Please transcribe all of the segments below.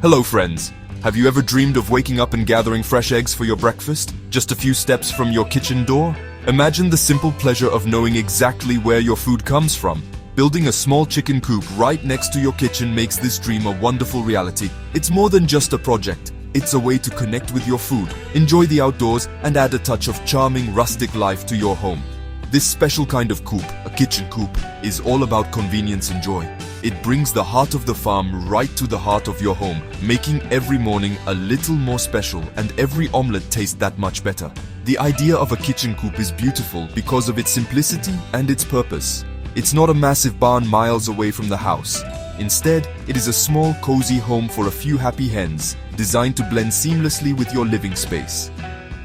Hello friends! Have you ever dreamed of waking up and gathering fresh eggs for your breakfast, just a few steps from your kitchen door? Imagine the simple pleasure of knowing exactly where your food comes from. Building a small chicken coop right next to your kitchen makes this dream a wonderful reality. It's more than just a project. It's a way to connect with your food, enjoy the outdoors, and add a touch of charming rustic life to your home. This special kind of coop, a kitchen coop, is all about convenience and joy. It brings the heart of the farm right to the heart of your home, making every morning a little more special and every omelette taste that much better. The idea of a kitchen coop is beautiful because of its simplicity and its purpose. It's not a massive barn miles away from the house. Instead, it is a small, cozy home for a few happy hens, designed to blend seamlessly with your living space.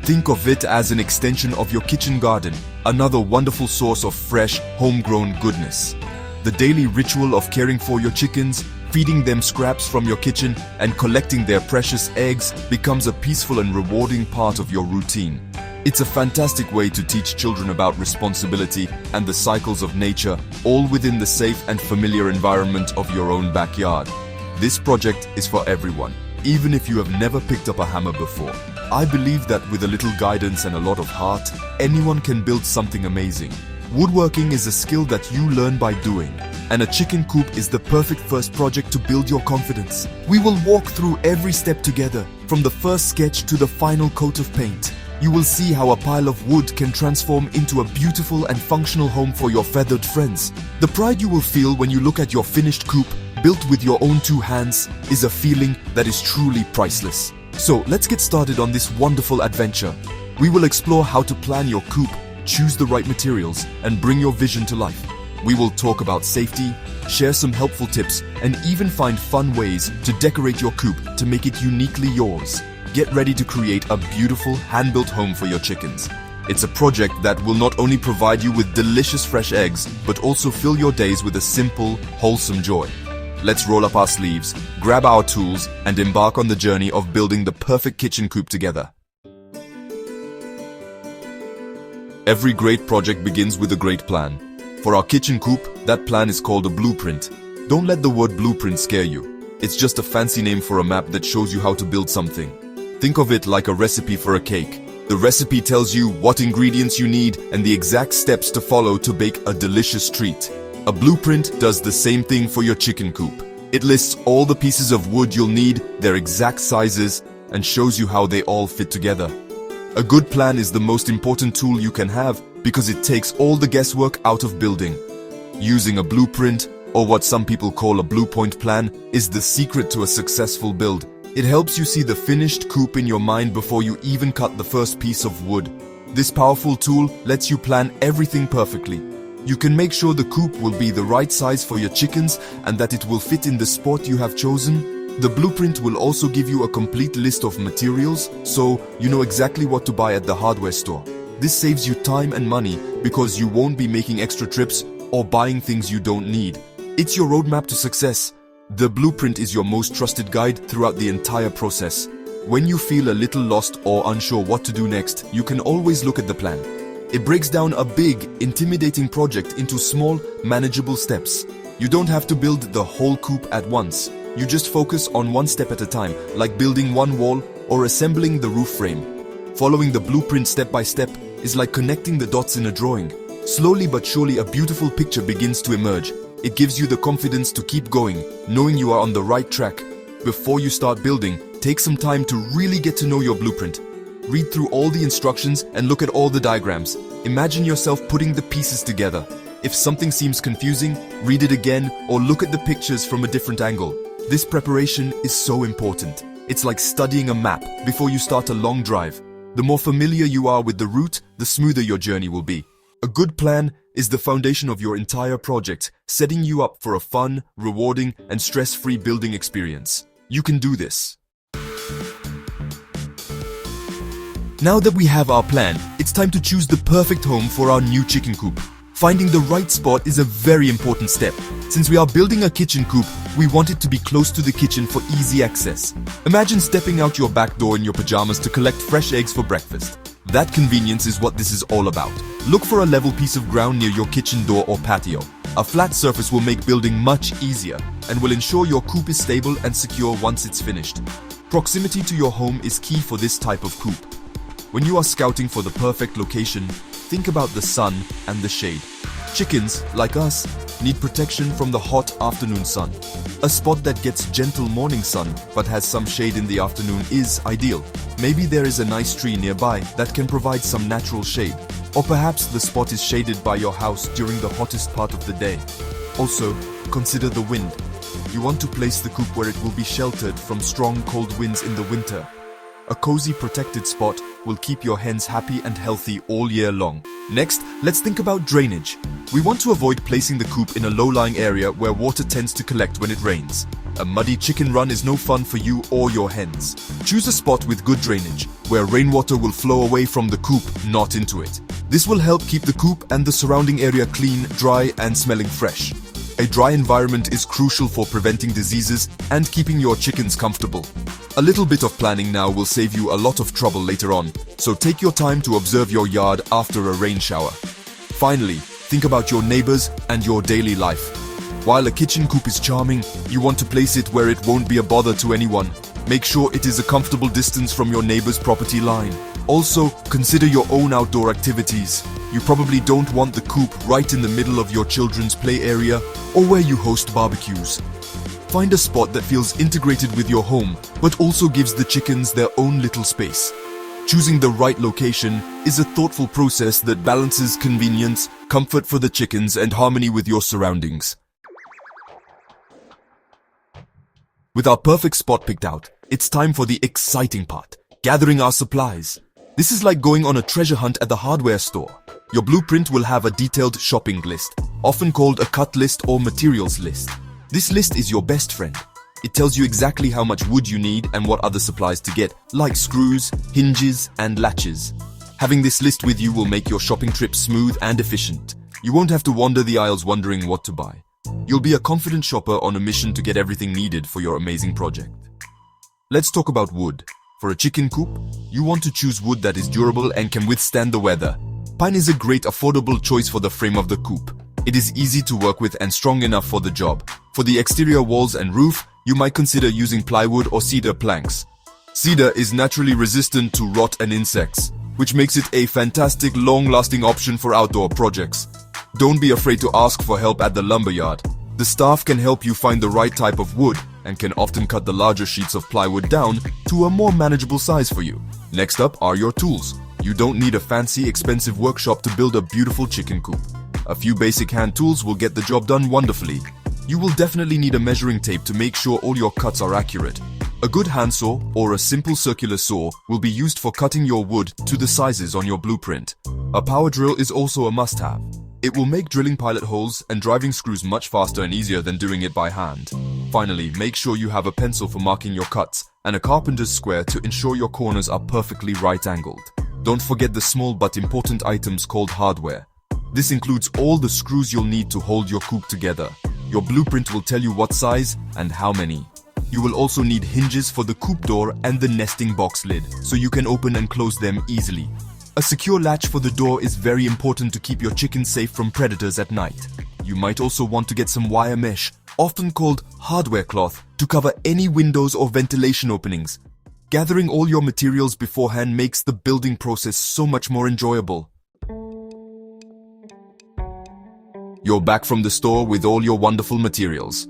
Think of it as an extension of your kitchen garden, another wonderful source of fresh, homegrown goodness. The daily ritual of caring for your chickens, feeding them scraps from your kitchen, and collecting their precious eggs becomes a peaceful and rewarding part of your routine. It's a fantastic way to teach children about responsibility and the cycles of nature, all within the safe and familiar environment of your own backyard. This project is for everyone, even if you have never picked up a hammer before. I believe that with a little guidance and a lot of heart, anyone can build something amazing. Woodworking is a skill that you learn by doing, and a chicken coop is the perfect first project to build your confidence. We will walk through every step together, from the first sketch to the final coat of paint. You will see how a pile of wood can transform into a beautiful and functional home for your feathered friends. The pride you will feel when you look at your finished coop, built with your own two hands, is a feeling that is truly priceless. So let's get started on this wonderful adventure. We will explore how to plan your coop, choose the right materials, and bring your vision to life. We will talk about safety, share some helpful tips, and even find fun ways to decorate your coop to make it uniquely yours. Get ready to create a beautiful, hand-built home for your chickens. It's a project that will not only provide you with delicious fresh eggs, but also fill your days with a simple, wholesome joy. Let's roll up our sleeves, grab our tools, and embark on the journey of building the perfect kitchen coop together. Every great project begins with a great plan. For our kitchen coop, that plan is called a blueprint. Don't let the word blueprint scare you. It's just a fancy name for a map that shows you how to build something. Think of it like a recipe for a cake. The recipe tells you what ingredients you need and the exact steps to follow to bake a delicious treat. A blueprint does the same thing for your chicken coop. It lists all the pieces of wood you'll need, their exact sizes, and shows you how they all fit together. A good plan is the most important tool you can have because it takes all the guesswork out of building. Using a blueprint, or what some people call a blue point plan, is the secret to a successful build. It helps you see the finished coop in your mind before you even cut the first piece of wood. This powerful tool lets you plan everything perfectly. You can make sure the coop will be the right size for your chickens and that it will fit in the spot you have chosen. The blueprint will also give you a complete list of materials, so you know exactly what to buy at the hardware store. This saves you time and money because you won't be making extra trips or buying things you don't need. It's your roadmap to success. The blueprint is your most trusted guide throughout the entire process. When you feel a little lost or unsure what to do next, you can always look at the plan. It breaks down a big, intimidating project into small, manageable steps. You don't have to build the whole coop at once. You just focus on one step at a time, like building one wall or assembling the roof frame. Following the blueprint step by step is like connecting the dots in a drawing. Slowly but surely a beautiful picture begins to emerge. It gives you the confidence to keep going, knowing you are on the right track. Before you start building, take some time to really get to know your blueprint. Read through all the instructions and look at all the diagrams. Imagine yourself putting the pieces together. If something seems confusing, read it again or look at the pictures from a different angle. This preparation is so important. It's like studying a map before you start a long drive. The more familiar you are with the route, the smoother your journey will be. A good plan is the foundation of your entire project, setting you up for a fun, rewarding, and stress-free building experience. You can do this. Now that we have our plan, it's time to choose the perfect home for our new chicken coop. Finding the right spot is a very important step. Since we are building a kitchen coop, we want it to be close to the kitchen for easy access. Imagine stepping out your back door in your pajamas to collect fresh eggs for breakfast. That convenience is what this is all about. Look for a level piece of ground near your kitchen door or patio. A flat surface will make building much easier and will ensure your coop is stable and secure once it's finished. Proximity to your home is key for this type of coop. When you are scouting for the perfect location, think about the sun and the shade. Chickens, like us, need protection from the hot afternoon sun. A spot that gets gentle morning sun but has some shade in the afternoon is ideal. Maybe there is a nice tree nearby that can provide some natural shade, or perhaps the spot is shaded by your house during the hottest part of the day. Also, consider the wind. You want to place the coop where it will be sheltered from strong cold winds in the winter. A cozy protected spot will keep your hens happy and healthy all year long. Next, let's think about drainage. We want to avoid placing the coop in a low-lying area where water tends to collect when it rains. A muddy chicken run is no fun for you or your hens. Choose a spot with good drainage, where rainwater will flow away from the coop, not into it. This will help keep the coop and the surrounding area clean, dry, and smelling fresh. A dry environment is crucial for preventing diseases and keeping your chickens comfortable. A little bit of planning now will save you a lot of trouble later on, so take your time to observe your yard after a rain shower. Finally, think about your neighbors and your daily life. While a kitchen coop is charming, you want to place it where it won't be a bother to anyone. Make sure it is a comfortable distance from your neighbor's property line. Also, consider your own outdoor activities. You probably don't want the coop right in the middle of your children's play area or where you host barbecues. Find a spot that feels integrated with your home, but also gives the chickens their own little space. Choosing the right location is a thoughtful process that balances convenience, comfort for the chickens, and harmony with your surroundings. With our perfect spot picked out, it's time for the exciting part, gathering our supplies. This is like going on a treasure hunt at the hardware store. Your blueprint will have a detailed shopping list, often called a cut list or materials list. This list is your best friend. It tells you exactly how much wood you need and what other supplies to get, like screws, hinges, and latches. Having this list with you will make your shopping trip smooth and efficient. You won't have to wander the aisles wondering what to buy. You'll be a confident shopper on a mission to get everything needed for your amazing project. Let's talk about wood. For a chicken coop, you want to choose wood that is durable and can withstand the weather. Pine is a great affordable choice for the frame of the coop. It is easy to work with and strong enough for the job. For the exterior walls and roof, you might consider using plywood or cedar planks. Cedar is naturally resistant to rot and insects, which makes it a fantastic long-lasting option for outdoor projects. Don't be afraid to ask for help at the lumberyard. The staff can help you find the right type of wood and can often cut the larger sheets of plywood down to a more manageable size for you. Next up are your tools. You don't need a fancy, expensive workshop to build a beautiful chicken coop. A few basic hand tools will get the job done wonderfully. You will definitely need a measuring tape to make sure all your cuts are accurate. A good handsaw or a simple circular saw will be used for cutting your wood to the sizes on your blueprint. A power drill is also a must-have. It will make drilling pilot holes and driving screws much faster and easier than doing it by hand. Finally, make sure you have a pencil for marking your cuts and a carpenter's square to ensure your corners are perfectly right-angled. Don't forget the small but important items called hardware. This includes all the screws you'll need to hold your coop together. Your blueprint will tell you what size and how many. You will also need hinges for the coop door and the nesting box lid, so you can open and close them easily. A secure latch for the door is very important to keep your chickens safe from predators at night. You might also want to get some wire mesh, often called hardware cloth, to cover any windows or ventilation openings. Gathering all your materials beforehand makes the building process so much more enjoyable. You're back from the store with all your wonderful materials.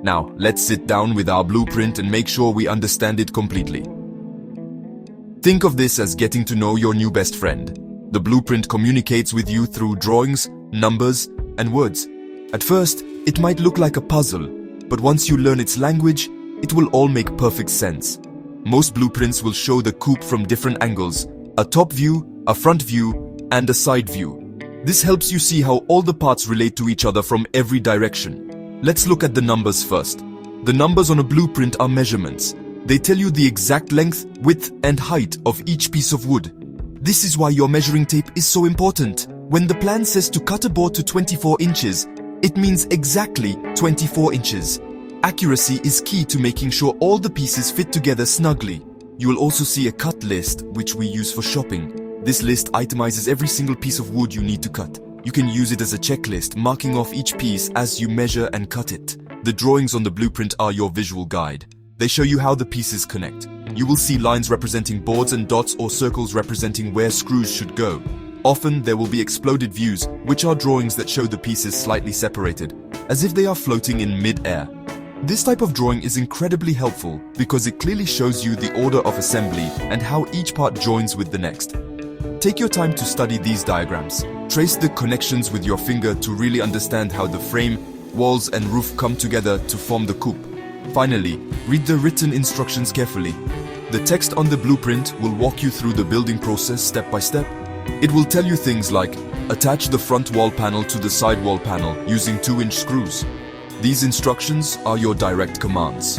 Now, let's sit down with our blueprint and make sure we understand it completely. Think of this as getting to know your new best friend. The blueprint communicates with you through drawings, numbers, and words. At first, it might look like a puzzle, but once you learn its language, it will all make perfect sense. Most blueprints will show the coop from different angles: a top view, a front view, and a side view. This helps you see how all the parts relate to each other from every direction. Let's look at the numbers first. The numbers on a blueprint are measurements. They tell you the exact length, width, and height of each piece of wood. This is why your measuring tape is so important. When the plan says to cut a board to 24 inches, it means exactly 24 inches. Accuracy is key to making sure all the pieces fit together snugly. You will also see a cut list, which we use for shopping. This list itemizes every single piece of wood you need to cut. You can use it as a checklist, marking off each piece as you measure and cut it. The drawings on the blueprint are your visual guide. They show you how the pieces connect. You will see lines representing boards and dots or circles representing where screws should go. Often there will be exploded views, which are drawings that show the pieces slightly separated, as if they are floating in mid-air. This type of drawing is incredibly helpful because it clearly shows you the order of assembly and how each part joins with the next. Take your time to study these diagrams. Trace the connections with your finger to really understand how the frame, walls and roof come together to form the coop. Finally, read the written instructions carefully. The text on the blueprint will walk you through the building process step by step. It will tell you things like, attach the front wall panel to the side wall panel using 2-inch screws. These instructions are your direct commands.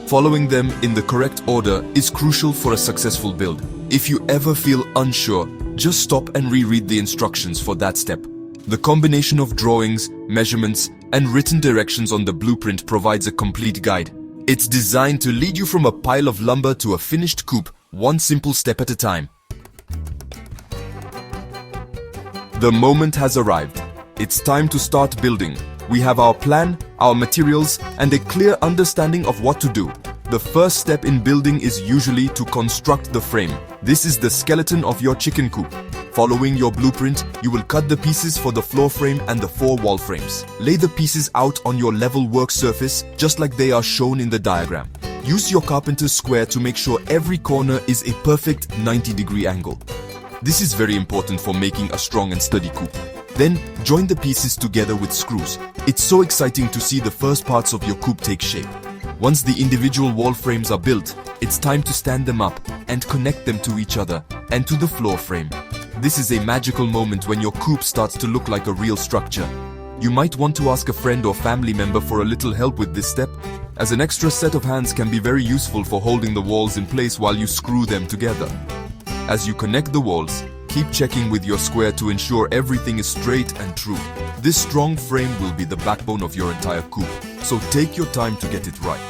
Following them in the correct order is crucial for a successful build. If you ever feel unsure, just stop and reread the instructions for that step. The combination of drawings, measurements, and written directions on the blueprint provides a complete guide. It's designed to lead you from a pile of lumber to a finished coop, one simple step at a time. The moment has arrived. It's time to start building. We have our plan, our materials, and a clear understanding of what to do. The first step in building is usually to construct the frame. This is the skeleton of your chicken coop. Following your blueprint, you will cut the pieces for the floor frame and the 4 wall frames. Lay the pieces out on your level work surface, just like they are shown in the diagram. Use your carpenter's square to make sure every corner is a perfect 90-degree angle. This is very important for making a strong and sturdy coop. Then, join the pieces together with screws. It's so exciting to see the first parts of your coop take shape. Once the individual wall frames are built, it's time to stand them up and connect them to each other and to the floor frame. This is a magical moment when your coop starts to look like a real structure. You might want to ask a friend or family member for a little help with this step, as an extra set of hands can be very useful for holding the walls in place while you screw them together. As you connect the walls, keep checking with your square to ensure everything is straight and true. This strong frame will be the backbone of your entire coop, so take your time to get it right.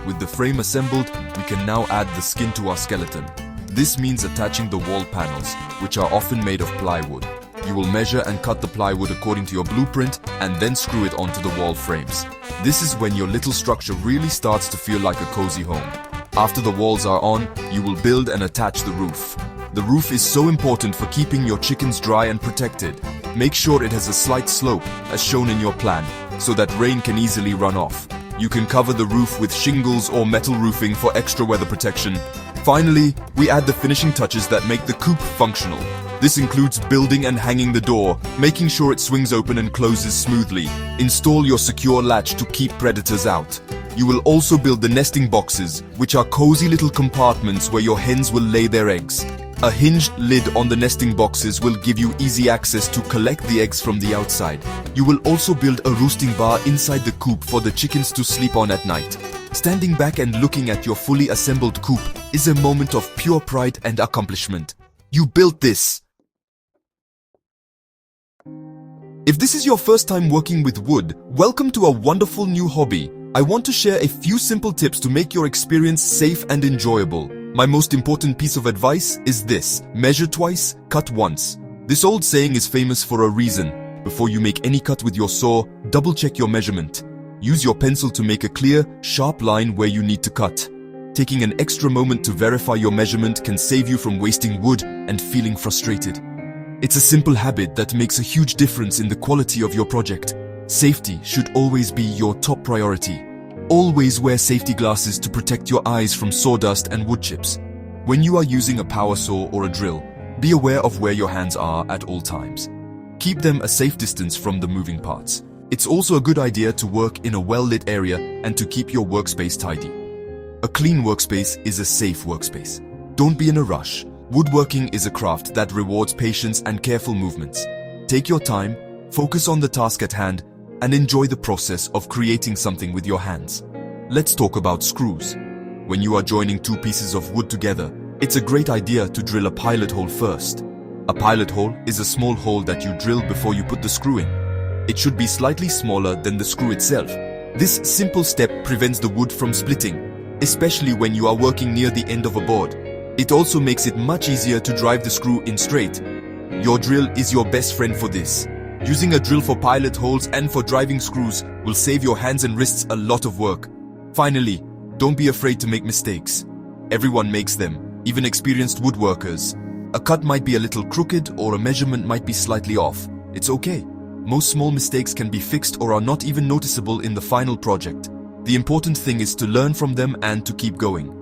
With the frame assembled, we can now add the skin to our skeleton. This means attaching the wall panels, which are often made of plywood. You will measure and cut the plywood according to your blueprint and then screw it onto the wall frames. This is when your little structure really starts to feel like a cozy home. After the walls are on, you will build and attach the roof. The roof is so important for keeping your chickens dry and protected. Make sure it has a slight slope, as shown in your plan, so that rain can easily run off. You can cover the roof with shingles or metal roofing for extra weather protection. Finally, we add the finishing touches that make the coop functional. This includes building and hanging the door, making sure it swings open and closes smoothly. Install your secure latch to keep predators out. You will also build the nesting boxes, which are cozy little compartments where your hens will lay their eggs. A hinged lid on the nesting boxes will give you easy access to collect the eggs from the outside. You will also build a roosting bar inside the coop for the chickens to sleep on at night. Standing back and looking at your fully assembled coop is a moment of pure pride and accomplishment. You built this! If this is your first time working with wood, welcome to a wonderful new hobby. I want to share a few simple tips to make your experience safe and enjoyable. My most important piece of advice is this: measure twice, cut once. This old saying is famous for a reason. Before you make any cut with your saw, double check your measurement. Use your pencil to make a clear, sharp line where you need to cut. Taking an extra moment to verify your measurement can save you from wasting wood and feeling frustrated. It's a simple habit that makes a huge difference in the quality of your project. Safety should always be your top priority. Always wear safety glasses to protect your eyes from sawdust and wood chips. When you are using a power saw or a drill, be aware of where your hands are at all times. Keep them a safe distance from the moving parts. It's also a good idea to work in a well-lit area and to keep your workspace tidy. A clean workspace is a safe workspace. Don't be in a rush. Woodworking is a craft that rewards patience and careful movements. Take your time, focus on the task at hand, and enjoy the process of creating something with your hands. Let's talk about screws. When you are joining two pieces of wood together, it's a great idea to drill a pilot hole first. A pilot hole is a small hole that you drill before you put the screw in. It should be slightly smaller than the screw itself. This simple step prevents the wood from splitting, especially when you are working near the end of a board. It also makes it much easier to drive the screw in straight. Your drill is your best friend for this. Using a drill for pilot holes and for driving screws will save your hands and wrists a lot of work. Finally, don't be afraid to make mistakes. Everyone makes them, even experienced woodworkers. A cut might be a little crooked or a measurement might be slightly off. It's okay. Most small mistakes can be fixed or are not even noticeable in the final project. The important thing is to learn from them and to keep going.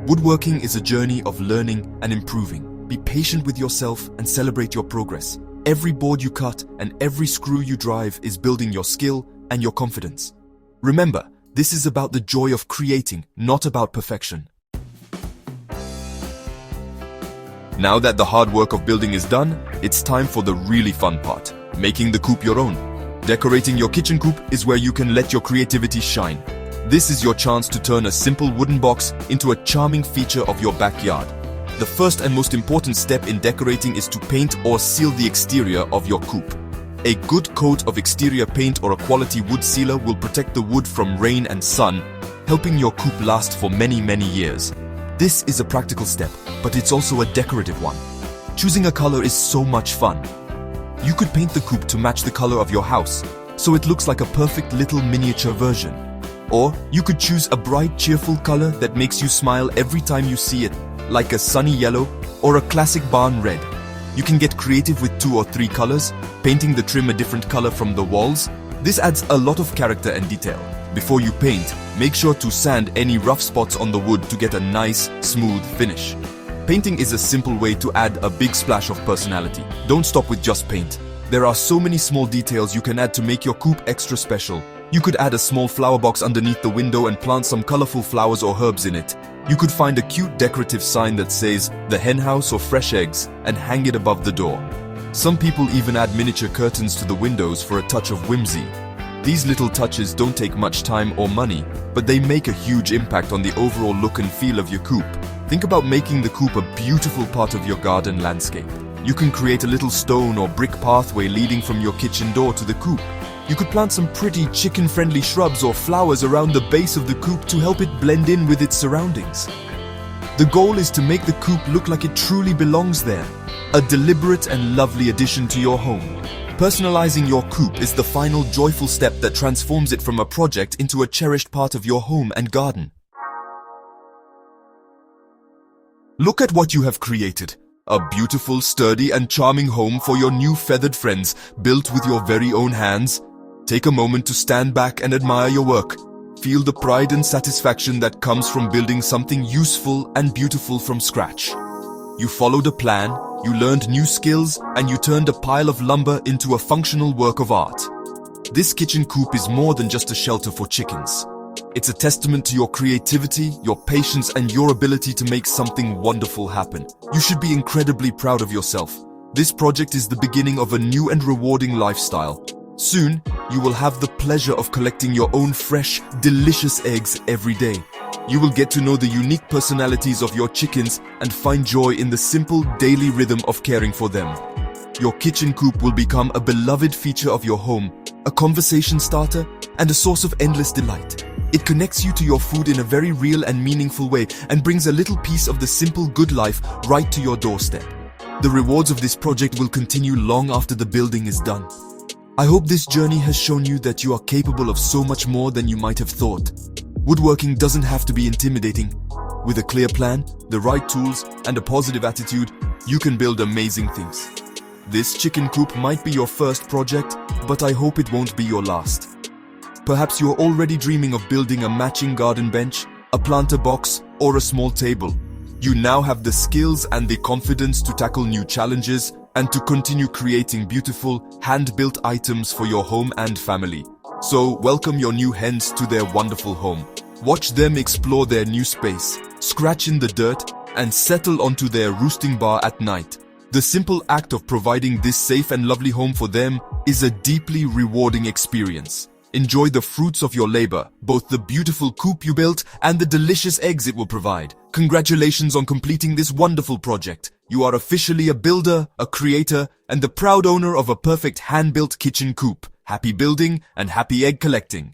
Woodworking is a journey of learning and improving. Be patient with yourself and celebrate your progress. Every board you cut and every screw you drive is building your skill and your confidence. Remember, this is about the joy of creating, not about perfection. Now that the hard work of building is done, it's time for the really fun part, making the coop your own. Decorating your kitchen coop is where you can let your creativity shine. This is your chance to turn a simple wooden box into a charming feature of your backyard. The first and most important step in decorating is to paint or seal the exterior of your coop. A good coat of exterior paint or a quality wood sealer will protect the wood from rain and sun, helping your coop last for many years. This is a practical step, but it's also a decorative one. Choosing a color is so much fun. You could paint the coop to match the color of your house, so it looks like a perfect little miniature version. Or you could choose a bright, cheerful color that makes you smile every time you see it, like a sunny yellow or a classic barn red. You can get creative with 2 or 3 colors, painting the trim a different color from the walls. This adds a lot of character and detail. Before you paint, make sure to sand any rough spots on the wood to get a nice, smooth finish. Painting is a simple way to add a big splash of personality. Don't stop with just paint. There are so many small details you can add to make your coop extra special. You could add a small flower box underneath the window and plant some colorful flowers or herbs in it. You could find a cute decorative sign that says the hen house or fresh eggs and hang it above the door. Some people even add miniature curtains to the windows for a touch of whimsy. These little touches don't take much time or money, but they make a huge impact on the overall look and feel of your coop. Think about making the coop a beautiful part of your garden landscape. You can create a little stone or brick pathway leading from your kitchen door to the coop. You could plant some pretty chicken-friendly shrubs or flowers around the base of the coop to help it blend in with its surroundings. The goal is to make the coop look like it truly belongs there, a deliberate and lovely addition to your home. Personalizing your coop is the final joyful step that transforms it from a project into a cherished part of your home and garden. Look at what you have created. A beautiful, sturdy and charming home for your new feathered friends, built with your very own hands. Take a moment to stand back and admire your work. Feel the pride and satisfaction that comes from building something useful and beautiful from scratch. You followed a plan, you learned new skills, and you turned a pile of lumber into a functional work of art. This kitchen coop is more than just a shelter for chickens. It's a testament to your creativity, your patience, and your ability to make something wonderful happen. You should be incredibly proud of yourself. This project is the beginning of a new and rewarding lifestyle. Soon, you will have the pleasure of collecting your own fresh, delicious eggs every day. You will get to know the unique personalities of your chickens and find joy in the simple daily rhythm of caring for them. Your kitchen coop will become a beloved feature of your home, a conversation starter, and a source of endless delight. It connects you to your food in a very real and meaningful way and brings a little piece of the simple good life right to your doorstep. The rewards of this project will continue long after the building is done. I hope this journey has shown you that you are capable of so much more than you might have thought. Woodworking doesn't have to be intimidating. With a clear plan, the right tools, and a positive attitude, you can build amazing things. This chicken coop might be your first project, but I hope it won't be your last. Perhaps you're already dreaming of building a matching garden bench, a planter box, or a small table. You now have the skills and the confidence to tackle new challenges and to continue creating beautiful, hand-built items for your home and family. So, welcome your new hens to their wonderful home. Watch them explore their new space, scratch in the dirt, and settle onto their roosting bar at night. The simple act of providing this safe and lovely home for them is a deeply rewarding experience. Enjoy the fruits of your labor, both the beautiful coop you built and the delicious eggs it will provide. Congratulations on completing this wonderful project. You are officially a builder, a creator, and the proud owner of a perfect hand-built kitchen coop. Happy building and happy egg collecting.